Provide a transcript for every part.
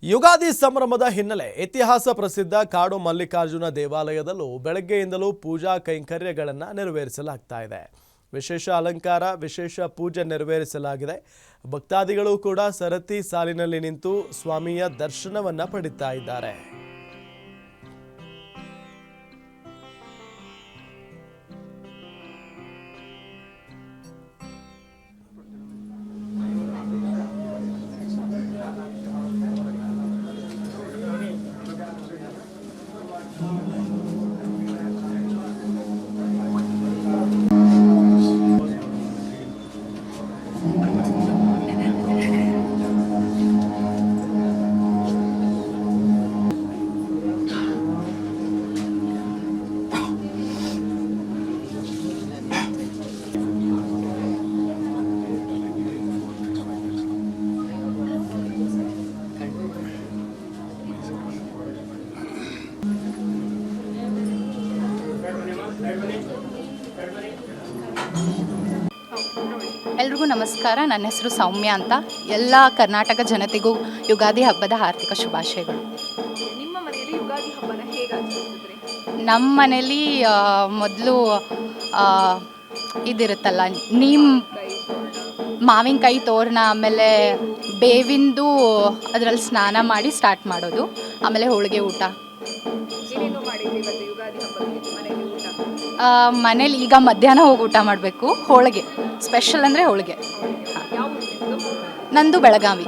ಯುಗಾದಿ ಸಂಭ್ರಮದ ಹಿನ್ನೆಲೆ ಇತಿಹಾಸ ಪ್ರಸಿದ್ಧ ಕಾಡು ಮಲ್ಲಿಕಾರ್ಜುನ ದೇವಾಲಯದಲ್ಲೂ ಬೆಳಗ್ಗೆಯಿಂದಲೂ ಪೂಜಾ ಕೈಂಕರ್ಯಗಳನ್ನು ನೆರವೇರಿಸಲಾಗ್ತಾ ಇದೆ. ವಿಶೇಷ ಅಲಂಕಾರ, ವಿಶೇಷ ಪೂಜೆ ನೆರವೇರಿಸಲಾಗಿದೆ. ಭಕ್ತಾದಿಗಳು ಕೂಡ ಸರತಿ ಸಾಲಿನಲ್ಲಿ ನಿಂತು ಸ್ವಾಮಿಯ ದರ್ಶನವನ್ನ ಪಡಿತಾ ಇದ್ದಾರೆ. ಎಲ್ರಿಗೂ ನಮಸ್ಕಾರ. ನನ್ನ ಹೆಸರು ಸೌಮ್ಯ ಅಂತ. ಎಲ್ಲ ಕರ್ನಾಟಕ ಜನತೆಗೂ ಯುಗಾದಿ ಹಬ್ಬದ ಹಾರ್ದಿಕ ಶುಭಾಶಯಗಳು. ನಿಮ್ಮ ಮನೆಯಲ್ಲಿ ಯುಗಾದಿ ಹಬ್ಬನ ಹೇಗೆ ಆಚರಿಸಿದ್ರಿ? ನಮ್ಮ ಮನೇಲಿ ಮೊದಲು ಇದಿರುತ್ತಲ್ಲ, ಮಾವಿನಕಾಯಿ ತೋರಣ, ಆಮೇಲೆ ಬೇವಿಂದು ಅದರಲ್ಲಿ ಸ್ನಾನ ಮಾಡಿ ಸ್ಟಾರ್ಟ್ ಮಾಡೋದು, ಆಮೇಲೆ ಹೋಳಿಗೆ ಊಟ. ಏನೇನು ಮಾಡಿದ್ರಿ ಇವತ್ತು ಯುಗಾದಿ ಹಬ್ಬಕ್ಕೆ ಮನೆಯಲ್ಲಿ ಊಟ? ಮನೇಲಿ ಈಗ ಮಧ್ಯಾಹ್ನ ಹೋಗಿ ಊಟ ಮಾಡಬೇಕು. ಹೋಳಿಗೆ ಸ್ಪೆಷಲ್ ಅಂದರೆ ಹೋಳಿಗೆ. ಯಾವ ಊರಿನಿಂದ? ನಂದು ಬೆಳಗಾವಿ.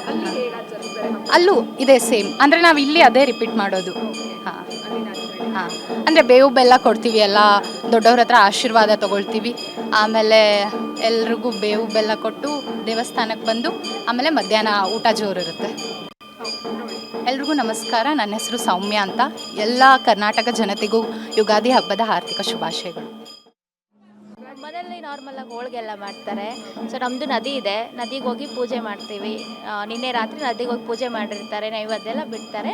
ಅಲ್ಲಿ ಹೇಗೆ ಆಚರಿಸ್ತಾರೆ ಹಬ್ಬ? ಅಲ್ಲೂ ಇದೆ ಸೇಮ್, ಅಂದರೆ ನಾವು ಇಲ್ಲಿ ಅದೇ ರಿಪೀಟ್ ಮಾಡೋದು. ಹಾಂ ಅಲ್ಲಿನ ಆಚರಣೆ. ಹಾಂ, ಅಂದರೆ ಬೇವು ಬೆಲ್ಲ ಕೊಡ್ತೀವಿ, ಎಲ್ಲ ದೊಡ್ಡವ್ರ ಹತ್ರ ಆಶೀರ್ವಾದ ತೊಗೊಳ್ತೀವಿ. ಆಮೇಲೆ ಎಲ್ರಿಗೂ ಬೇವು ಬೆಲ್ಲ ಕೊಟ್ಟು ದೇವಸ್ಥಾನಕ್ಕೆ ಬಂದು ಆಮೇಲೆ ಮಧ್ಯಾಹ್ನ ಊಟ ಜೋರಿರುತ್ತೆ. ಎಲ್ರಿಗೂ ನಮಸ್ಕಾರ. ನನ್ನ ಹೆಸರು ಸೌಮ್ಯ ಅಂತ. ಎಲ್ಲ ಕರ್ನಾಟಕ ಜನತೆಗೂ ಯುಗಾದಿ ಹಬ್ಬದ ಹಾರ್ದಿಕ ಶುಭಾಶಯಗಳು. ಮನೆಯಲ್ಲಿ ನಾರ್ಮಲಾಗಿ ಹೋಳಿಗೆ ಎಲ್ಲ ಮಾಡ್ತಾರೆ. ಸೊ ನಮ್ಮದು ನದಿ ಇದೆ, ನದಿಗೆ ಹೋಗಿ ಪೂಜೆ ಮಾಡ್ತೀವಿ. ನಿನ್ನೆ ರಾತ್ರಿ ನದಿಗೆ ಹೋಗಿ ಪೂಜೆ ಮಾಡಿರ್ತಾರೆ, ನೈವೇದ್ಯ ಎಲ್ಲ ಬಿಡ್ತಾರೆ.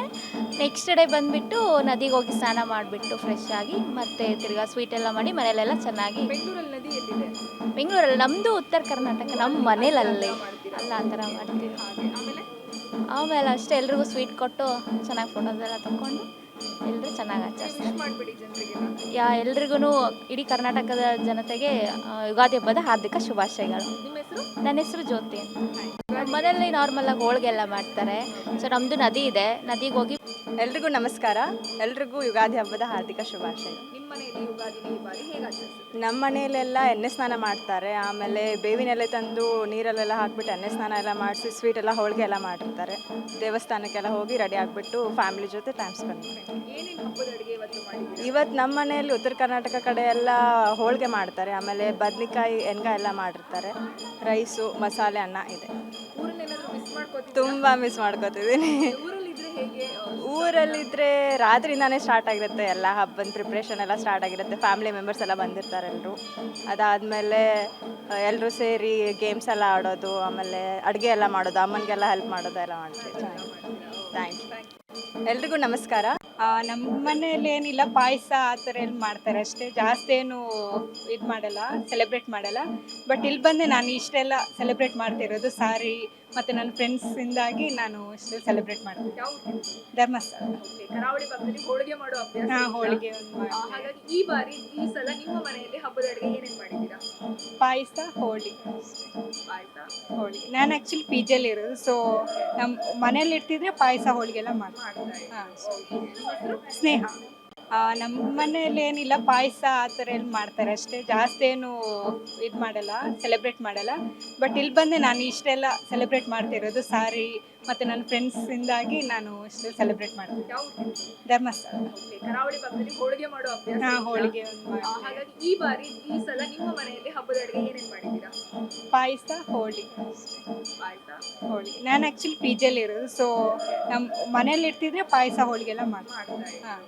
ನೆಕ್ಸ್ಟ್ ಡೇ ಬಂದುಬಿಟ್ಟು ನದಿಗೆ ಹೋಗಿ ಸ್ನಾನ ಮಾಡಿಬಿಟ್ಟು ಫ್ರೆಶ್ ಆಗಿ ಮತ್ತೆ ತಿರ್ಗಾ ಸ್ವೀಟ್ ಎಲ್ಲ ಮಾಡಿ ಮನೆಯಲ್ಲೆಲ್ಲ ಚೆನ್ನಾಗಿ. ಬೆಂಗಳೂರಲ್ಲಿ ನದಿ ಎಲ್ಲಿದೆ? ಬೆಂಗಳೂರಲ್ಲಿ ನಮ್ಮದು ಉತ್ತರ ಕರ್ನಾಟಕ, ನಮ್ಮ ಮನೇಲಲ್ಲಿ ಅಲ್ಲ ಆ ಥರ ಮಾಡ್ತೀವಿ. ಆಮೇಲೆ ಅಷ್ಟೇ ಎಲ್ರಿಗೂ ಸ್ವೀಟ್ ಕೊಟ್ಟು ಚೆನ್ನಾಗಿ ಫೋಟೋಸೆಲ್ಲ ತೊಗೊಂಡು ಎಲ್ಲರೂ ಚೆನ್ನಾಗಿ ಆಚರಿಸ್ತಾರೆ. ಮಾಡಿಬಿಡಿ ಜನರಿಗೆ. ಎಲ್ರಿಗೂ ಇಡೀ ಕರ್ನಾಟಕದ ಜನತೆಗೆ ಯುಗಾದಿ ಹಬ್ಬದ ಹಾರ್ದಿಕ ಶುಭಾಶಯಗಳು. ನಿಮ್ಮ ಹೆಸರು? ನನ್ನ ಹೆಸರು ಜ್ಯೋತಿ ಅಂತ. ನಮ್ಮ ಮನೆಯಲ್ಲಿ ನಾರ್ಮಲಾಗಿ ಹೋಳಿಗೆ ಎಲ್ಲ ಮಾಡ್ತಾರೆ. ಸೊ ನಮ್ಮದು ನದಿ ಇದೆ, ನದಿಗೆ ಹೋಗಿ. ಎಲ್ರಿಗೂ ನಮಸ್ಕಾರ. ಎಲ್ರಿಗೂ ಯುಗಾದಿ ಹಬ್ಬದ ಹಾರ್ದಿಕ ಶುಭಾಶಯಗಳು. ನಿಮ್ಮ ಮನೆಯಲ್ಲಿ ಯುಗಾದಿನ ಈ ಬಾರಿ ಹೇಗೆ ಆಚರಿಸಿದ್ರಿ? ನಮ್ಮ ಮನೆಯಲ್ಲೆಲ್ಲ ಎಣ್ಣೆ ಸ್ನಾನ ಮಾಡ್ತಾರೆ. ಆಮೇಲೆ ಬೇವಿನ ಎಲೆ ತಂದು ನೀರಲ್ಲೆಲ್ಲ ಹಾಕ್ಬಿಟ್ಟು ಎಣ್ಣೆ ಸ್ನಾನ ಎಲ್ಲ ಮಾಡಿಸಿ ಸ್ವೀಟ್ ಎಲ್ಲ ಹೋಳಿಗೆ ಎಲ್ಲ ಮಾಡಿರ್ತಾರೆ. ದೇವಸ್ಥಾನಕ್ಕೆಲ್ಲ ಹೋಗಿ ರೆಡಿ ಆಗಿಬಿಟ್ಟು ಫ್ಯಾಮಿಲಿ ಜೊತೆ ಟೈಮ್ ಸ್ಪೆಂಡ್ ಮಾಡ್ತಾರೆ. ಏನೇನು ಹಬ್ಬದ ಅಡುಗೆ ಇವತ್ತು ಮಾಡಿದ್ರಿ? ಇವತ್ತು ನಮ್ಮ ಮನೆಯಲ್ಲಿ ಉತ್ತರ ಕರ್ನಾಟಕ ಕಡೆ ಎಲ್ಲ ಹೋಳಿಗೆ ಮಾಡ್ತಾರೆ. ಆಮೇಲೆ ಬದ್ನಿಕಾಯಿ ಎಣ್ಗಾಯಿ ಎಲ್ಲ ಮಾಡಿರ್ತಾರೆ. ರೈಸು, ಮಸಾಲೆ ಅನ್ನ ಇದೆ. ಊರನ್ನೇನಾದರೂ ಮಿಸ್ ಮಾಡ್ಕೋತೀವಿ? ತುಂಬ ಮಿಸ್ ಮಾಡ್ಕೋತಿದ್ದೀನಿ. ಊರಲ್ಲಿದ್ರೆ ಹೇಗೆ? ಊರಲ್ಲಿದ್ದರೆ ರಾತ್ರಿಯಿಂದಾನೇ ಸ್ಟಾರ್ಟ್ ಆಗಿರುತ್ತೆ, ಎಲ್ಲ ಹಬ್ಬದ ಪ್ರಿಪ್ರೇಷನ್ ಎಲ್ಲ ಸ್ಟಾರ್ಟ್ ಆಗಿರುತ್ತೆ. ಫ್ಯಾಮಿಲಿ ಮೆಂಬರ್ಸ್ ಎಲ್ಲ ಬಂದಿರ್ತಾರೆ ಎಲ್ಲರೂ. ಅದಾದಮೇಲೆ ಎಲ್ಲರೂ ಸೇರಿ ಗೇಮ್ಸ್ ಎಲ್ಲ ಆಡೋದು, ಆಮೇಲೆ ಅಡುಗೆ ಎಲ್ಲ ಮಾಡೋದು, ಅಮ್ಮನಿಗೆಲ್ಲ ಹೆಲ್ಪ್ ಮಾಡೋದು ಎಲ್ಲ ಮಾಡ್ತೀವಿ. ಚೆನ್ನಾಗಿ. Thank you. ಎಲ್ರಿಗೂ ನಮಸ್ಕಾರ. ನಮ್ಮ ಮನೆಯಲ್ಲಿ ಏನಿಲ್ಲ, ಪಾಯಸ ಆ ಥರ ಎಲ್ಲ ಮಾಡ್ತಾರೆ ಅಷ್ಟೇ. ಜಾಸ್ತಿ ಏನು ಇದು ಮಾಡಲ್ಲ, ಸೆಲೆಬ್ರೇಟ್ ಮಾಡಲ್ಲ. ಬಟ್ ಇಲ್ಲಿ ಬಂದೆ ನಾನು ಇಷ್ಟೆಲ್ಲ ಸೆಲೆಬ್ರೇಟ್ ಮಾಡ್ತಿರೋದು. ಸಾರಿ ಮತ್ತು ನನ್ನ ಫ್ರೆಂಡ್ಸಿಂದಾಗಿ ನಾನು ಇಷ್ಟು ಸೆಲೆಬ್ರೇಟ್ ಮಾಡ್ತೀನಿ. ಯಾವ ಊರು? ಧರ್ಮಸ್ಥಳ. ಕರಾವಳಿ ಭಾಗದಲ್ಲಿ ಹೋಳಿಗೆ ಮಾಡೋ ಅಭ್ಯಾಸ ಹಾಂ, ಇದೆಯಾ? ಹೋಳಿಗೆ ಒಂದು ಮಾಡ್ತೀನಿ. ಹಾಗಾಗಿ ಈ ಸಲ ನಿಮ್ಮ ಮನೆಯಲ್ಲಿ ಹಬ್ಬದ ಅಡುಗೆ ಏನೇನು ಮಾಡಿದ್ದೀರಾ? ಪಾಯಸ, ಹೋಳಿಗೆ. ಪಾಯಸ, ಹೋಳಿಗೆ. ನಾನು ಆ್ಯಕ್ಚುಲಿ ಪಿ ಜಿಯಲ್ಲಿ ಇರೋದು. ಸೊ ನಮ್ಮ ಮನೇಲಿ ಇರ್ತಿದ್ರೆ ಪಾಯಸ ಹೋಳಿಗೆಲ್ಲ ಮಾಡ್ತೀನಿ. ಹಾಂ, ಸ್ನೇಹ. ನಮ್ಮ ಮನೆಯಲ್ಲಿ ಏನಿಲ್ಲ, ಪಾಯಸ ಆ ಥರ ಎಲ್ಲ ಮಾಡ್ತಾರೆ ಅಷ್ಟೇ. ಜಾಸ್ತಿ ಏನು ಇದು ಮಾಡಲ್ಲ, ಸೆಲೆಬ್ರೇಟ್ ಮಾಡಲ್ಲ. ಬಟ್ ಇಲ್ಲಿ ಬಂದೆ ನಾನು ಇಷ್ಟೆಲ್ಲ ಸೆಲೆಬ್ರೇಟ್ ಮಾಡ್ತಿರೋದು. ಸಾರಿ ಮತ್ತು ನನ್ನ ಫ್ರೆಂಡ್ಸಿಂದಾಗಿ ನಾನು ಇಷ್ಟು ಸೆಲೆಬ್ರೇಟ್ ಮಾಡ್ತೀನಿ. ಯಾವ ಊರು? ಧರ್ಮಸ್ಥಳ. ಕರಾವಳಿ ಭಾಗದಲ್ಲಿ ಹೋಳಿಗೆ ಮಾಡೋ ಅಭ್ಯಾಸ ಹಾಂ, ಇದೆಯಾ? ಹೋಳಿಗೆ ಒಂದು ಮಾಡ್ತೀನಿ. ಹಾಗಾಗಿ ಈ ಸಲ ನಿಮ್ಮ ಮನೆಯಲ್ಲಿ ಹಬ್ಬದ ಅಡುಗೆ ಏನೇನು ಮಾಡಿದ್ದೀರಾ? ಪಾಯಸ, ಹೋಳಿಗೆ. ಪಾಯಸ, ಹೋಳಿಗೆ. ನಾನು ಆ್ಯಕ್ಚುಲಿ ಪಿ ಜಿಯಲ್ಲಿ ಇರೋದು. ಸೊ ನಮ್ಮ ಮನೇಲಿ ಇರ್ತಿದ್ರೆ ಪಾಯಸ ಹೋಳಿಗೆಲ್ಲ ಮಾಡ್ತೀನಿ. ಹಾಂ,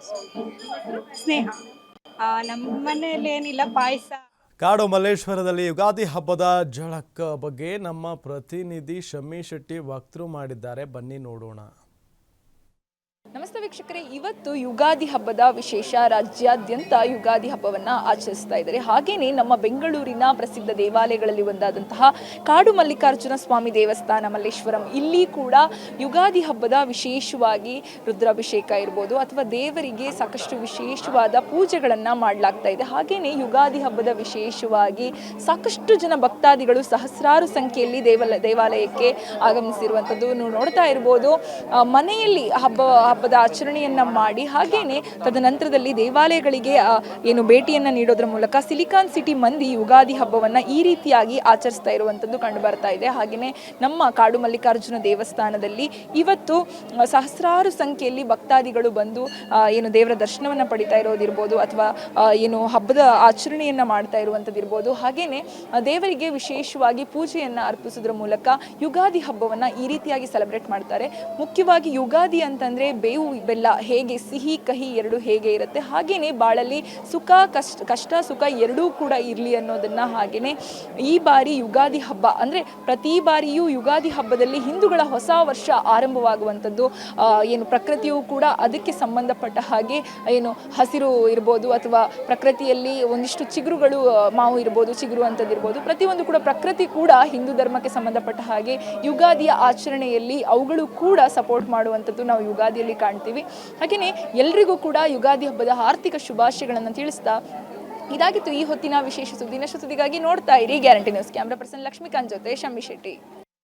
ಸ್ನೇಹ. ನಮ್ಮ ಮನೆಯಲ್ಲಿ ಏನಿಲ್ಲ, ಪಾಯಸ. ಕಾಡು ಮಲ್ಲೇಶ್ವರದಲ್ಲಿ ಯುಗಾದಿ ಹಬ್ಬದ ಝಳಕ್ ಬಗ್ಗೆ ನಮ್ಮ ಪ್ರತಿನಿಧಿ ಶಮ್ಮಿ ಶೆಟ್ಟಿ ವಕ್ತೃ ಮಾಡಿದ್ದಾರೆ. ಬನ್ನಿ ನೋಡೋಣ. ನಮಸ್ತೆ ವೀಕ್ಷಕರೇ, ಇವತ್ತು ಯುಗಾದಿ ಹಬ್ಬದ ವಿಶೇಷ. ರಾಜ್ಯಾದ್ಯಂತ ಯುಗಾದಿ ಹಬ್ಬವನ್ನು ಆಚರಿಸ್ತಾ ಇದ್ದಾರೆ. ಹಾಗೆಯೇ ನಮ್ಮ ಬೆಂಗಳೂರಿನ ಪ್ರಸಿದ್ಧ ದೇವಾಲಯಗಳಲ್ಲಿ ಒಂದಾದಂತಹ ಕಾಡು ಮಲ್ಲಿಕಾರ್ಜುನ ಸ್ವಾಮಿ ದೇವಸ್ಥಾನ ಮಲ್ಲೇಶ್ವರಂ, ಇಲ್ಲಿ ಕೂಡ ಯುಗಾದಿ ಹಬ್ಬದ ವಿಶೇಷವಾಗಿ ರುದ್ರಾಭಿಷೇಕ ಇರ್ಬೋದು ಅಥವಾ ದೇವರಿಗೆ ಸಾಕಷ್ಟು ವಿಶೇಷವಾದ ಪೂಜೆಗಳನ್ನು ಮಾಡಲಾಗ್ತಾ ಇದೆ. ಹಾಗೆಯೇ ಯುಗಾದಿ ಹಬ್ಬದ ವಿಶೇಷವಾಗಿ ಸಾಕಷ್ಟು ಜನ ಭಕ್ತಾದಿಗಳು ಸಹಸ್ರಾರು ಸಂಖ್ಯೆಯಲ್ಲಿ ದೇವಾಲಯಕ್ಕೆ ಆಗಮಿಸಿರುವಂಥದ್ದು ನೀವು ನೋಡ್ತಾ ಇರ್ಬೋದು. ಮನೆಯಲ್ಲಿ ಹಬ್ಬದ ಆಚರಣೆಯನ್ನ ಮಾಡಿ ಹಾಗೇನೆ ತದನಂತರದಲ್ಲಿ ದೇವಾಲಯಗಳಿಗೆ ಏನು ಭೇಟಿಯನ್ನು ನೀಡೋದ್ರ ಮೂಲಕ ಸಿಲಿಕಾನ್ ಸಿಟಿ ಮಂದಿ ಯುಗಾದಿ ಹಬ್ಬವನ್ನ ಈ ರೀತಿಯಾಗಿ ಆಚರಿಸ್ತಾ ಇರುವಂಥದ್ದು ಕಂಡು ಬರ್ತಾ ಇದೆ. ಹಾಗೆಯೇ ನಮ್ಮ ಕಾಡು ಮಲ್ಲಿಕಾರ್ಜುನ ದೇವಸ್ಥಾನದಲ್ಲಿ ಇವತ್ತು ಸಹಸ್ರಾರು ಸಂಖ್ಯೆಯಲ್ಲಿ ಭಕ್ತಾದಿಗಳು ಬಂದು ಏನು ದೇವರ ದರ್ಶನವನ್ನು ಪಡಿತಾ ಇರೋದಿರ್ಬೋದು ಅಥವಾ ಏನು ಹಬ್ಬದ ಆಚರಣೆಯನ್ನ ಮಾಡ್ತಾ ಇರುವಂಥದ್ದಿರ್ಬೋದು. ಹಾಗೇನೆ ದೇವರಿಗೆ ವಿಶೇಷವಾಗಿ ಪೂಜೆಯನ್ನು ಅರ್ಪಿಸೋದ್ರ ಮೂಲಕ ಯುಗಾದಿ ಹಬ್ಬವನ್ನ ಈ ರೀತಿಯಾಗಿ ಸೆಲೆಬ್ರೇಟ್ ಮಾಡ್ತಾರೆ. ಮುಖ್ಯವಾಗಿ ಯುಗಾದಿ ಅಂತಂದ್ರೆ ಬೇವು ಬೆಲ್ಲ ಹೇಗೆ ಸಿಹಿ ಕಹಿ ಎರಡು ಹೇಗೆ ಇರುತ್ತೆ, ಹಾಗೇನೆ ಬಾಳಲ್ಲಿ ಕಷ್ಟ ಸುಖ ಎರಡೂ ಕೂಡ ಇರಲಿ ಅನ್ನೋದನ್ನ. ಹಾಗೇನೆ ಈ ಬಾರಿ ಯುಗಾದಿ ಹಬ್ಬ ಅಂದ್ರೆ ಪ್ರತಿ ಬಾರಿಯೂ ಯುಗಾದಿ ಹಬ್ಬದಲ್ಲಿ ಹಿಂದೂಗಳ ಹೊಸ ವರ್ಷ ಆರಂಭವಾಗುವಂಥದ್ದು. ಏನು ಪ್ರಕೃತಿಯು ಕೂಡ ಅದಕ್ಕೆ ಸಂಬಂಧಪಟ್ಟ ಹಾಗೆ ಏನು ಹಸಿರು ಇರ್ಬೋದು ಅಥವಾ ಪ್ರಕೃತಿಯಲ್ಲಿ ಒಂದಿಷ್ಟು ಚಿಗುರುಗಳು, ಮಾವು ಇರ್ಬೋದು, ಚಿಗುರು ಅಂತದಿರ್ಬೋದು, ಪ್ರತಿಯೊಂದು ಕೂಡ ಪ್ರಕೃತಿ ಕೂಡ ಹಿಂದೂ ಧರ್ಮಕ್ಕೆ ಸಂಬಂಧಪಟ್ಟ ಹಾಗೆ ಯುಗಾದಿಯ ಆಚರಣೆಯಲ್ಲಿ ಅವುಗಳು ಕೂಡ ಸಪೋರ್ಟ್ ಮಾಡುವಂಥದ್ದು ನಾವು ಯುಗಾದಿಯಲ್ಲಿ ಕಾಣ್ತೀವಿ. ಹಾಗೆಯೇ ಎಲ್ರಿಗೂ ಕೂಡ ಯುಗಾದಿ ಹಬ್ಬದ ಆರ್ಥಿಕ ಶುಭಾಶಯಗಳನ್ನು ತಿಳಿಸ್ತಾ ಇದಾಗಿತ್ತು ಈ ಹೊತ್ತಿನ ವಿಶೇಷ ಸುದ್ದಿ. ಇನ್ನಷ್ಟು ಸುದ್ದಿಗಾಗಿ ನೋಡ್ತಾ ಇರಿ Guarantee News. Camera person Lakshmikant ಜೊತೆ ಶಮ್ಮಿ ಶೆಟ್ಟಿ.